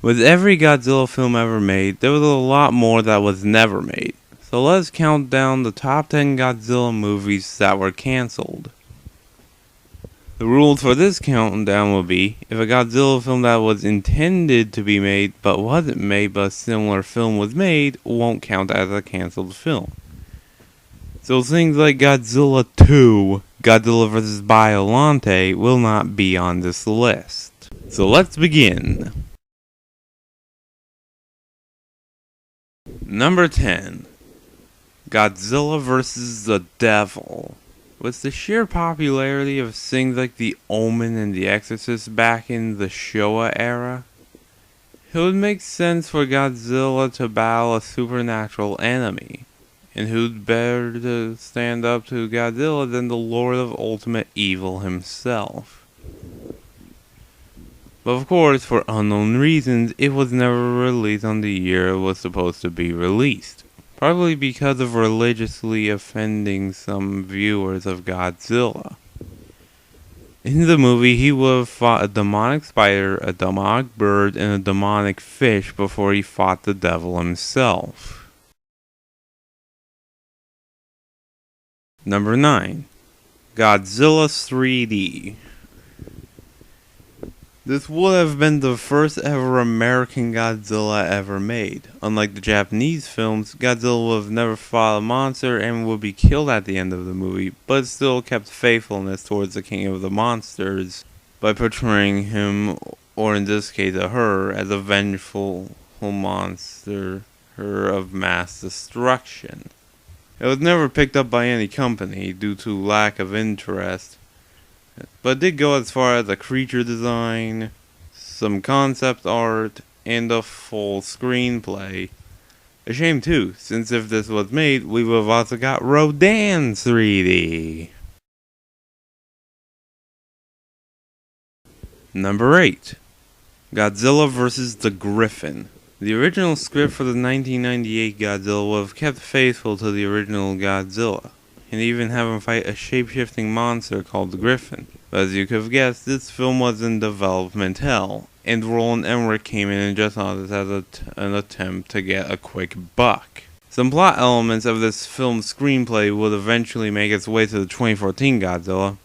With every Godzilla film ever made, there was a lot more that was never made. So let's count down the top 10 Godzilla movies that were cancelled. The rules for this countdown will be, if a Godzilla film that was intended to be made but wasn't made but a similar film was made, won't count as a cancelled film. So things like Godzilla 2, Godzilla vs. Biollante will not be on this list. So let's begin. Number 10. Godzilla vs. the Devil. With the sheer popularity of things like The Omen and The Exorcist back in the Htoa era, it would make sense for Godzilla to battle a supernatural enemy. And who'd better to stand up to Godzilla than the Lord of Ultimate Evil himself? But of course, for unknown reasons, it was never released on the year it was supposed to be released. Probably because of religiously offending some viewers of Godzilla. In the movie, he would have fought a demonic spider, a demonic bird, and a demonic fish before he fought the devil himself. Number 9. Godzilla 3D. This would have been the first ever American Godzilla ever made. Unlike the Japanese films, Godzilla would have never fought a monster and would be killed at the end of the movie, but still kept faithfulness towards the king of the monsters by portraying him, or in this case her, as a vengeful monster of mass destruction. It was never picked up by any company due to lack of interest, but did go as far as a creature design, some concept art, and a full screenplay. A shame too, since if this was made, we would have also got Rodan 3D. Number 8. Godzilla vs. the Griffin. The original script for the 1998 Godzilla would have kept faithful to the original Godzilla, and even have him fight a shape-shifting monster called the Griffin. But as you could have guessed, this film was in development hell, and Roland Emmerich came in and just saw this as an attempt to get a quick buck. Some plot elements of this film's screenplay would eventually make its way to the 2014 Godzilla,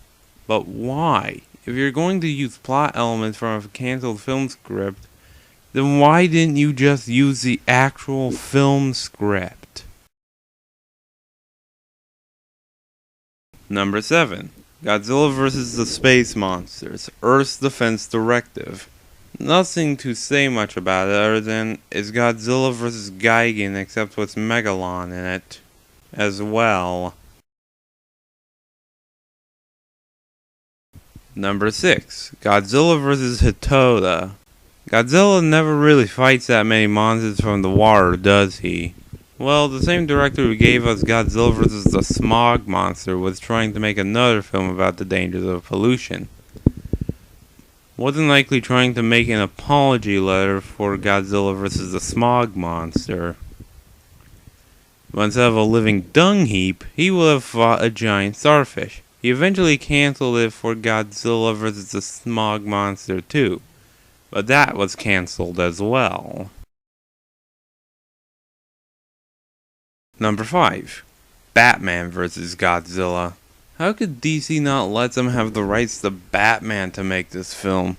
but why? If you're going to use plot elements from a cancelled film script, then why didn't you just use the actual film script? Number 7. Godzilla vs. the Space Monsters, Earth's Defense Directive. Nothing to say much about it other than it's Godzilla vs. Gigan except with Megalon in it as well. Number 6. Godzilla vs. Htoa. Godzilla never really fights that many monsters from the water, does he? Well, the same director who gave us Godzilla vs. the Smog Monster was trying to make another film about the dangers of pollution. Wasn't likely trying to make an apology letter for Godzilla vs. the Smog Monster. But instead of a living dung heap, he would have fought a giant starfish. He eventually cancelled it for Godzilla vs. the Smog Monster 2. But that was cancelled as well. Number 5. Batman vs. Godzilla. How could DC not let them have the rights to Batman to make this film?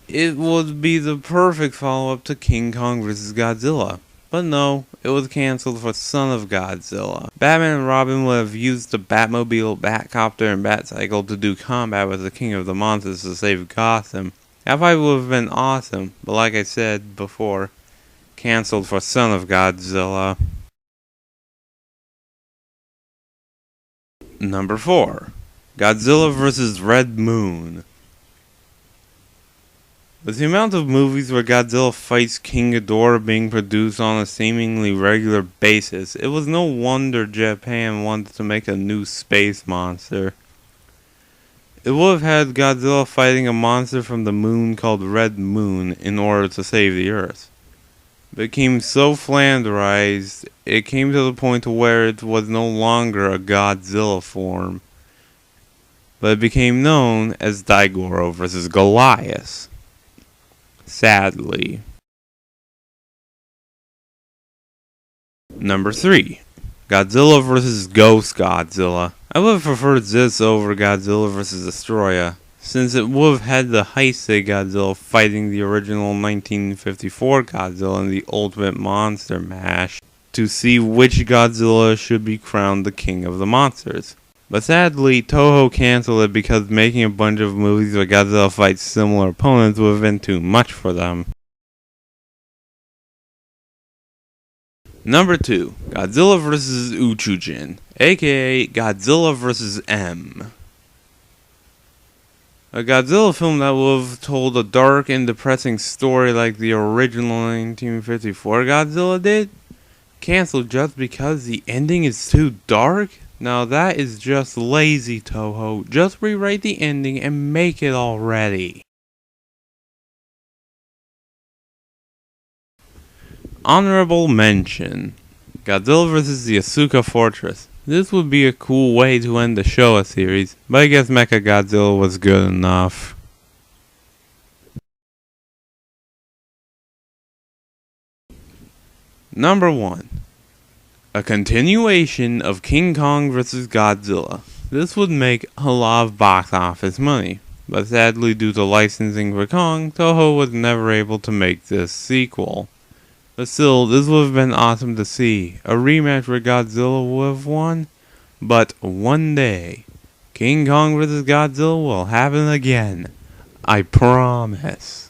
It would be the perfect follow-up to King Kong vs. Godzilla. But no, it was cancelled for Son of Godzilla. Batman and Robin would have used the Batmobile, Batcopter, and Batcycle to do combat with the King of the Monsters to save Gotham. That fight would have been awesome, but like I said before, cancelled for Son of Godzilla. Number 4. Godzilla vs. Red Moon. With the amount of movies where Godzilla fights King Ghidorah being produced on a seemingly regular basis, it was no wonder Japan wanted to make a new space monster. It would have had Godzilla fighting a monster from the moon called Red Moon in order to save the Earth. It became so flanderized, it came to the point where it was no longer a Godzilla form, but it became known as Daigoro vs. Goliath. Sadly. Number 3. Godzilla vs. Ghost Godzilla. I would have preferred this over Godzilla vs. Destroyer, since it would have had the Heisei Godzilla fighting the original 1954 Godzilla in the Ultimate Monster Mash to see which Godzilla should be crowned the king of the monsters. But sadly, Toho canceled it because making a bunch of movies where Godzilla fights similar opponents would have been too much for them. Number 2. Godzilla vs. Uchujin, aka Godzilla vs. M. A Godzilla film that would have told a dark and depressing story like the original 1954 Godzilla did? Cancelled just because the ending is too dark? Now that is just lazy, Toho. Just rewrite the ending and make it already. Honorable mention: Godzilla vs. the Asuka Fortress. This would be a cool way to end the Showa series, but I guess Mechagodzilla was good enough. Number 1. A continuation of King Kong vs. Godzilla. This would make a lot of box office money, but sadly due to licensing for Kong, Toho was never able to make this sequel. But still, this would have been awesome to see. A rematch where Godzilla would have won. But one day, King Kong vs. Godzilla will happen again. I promise.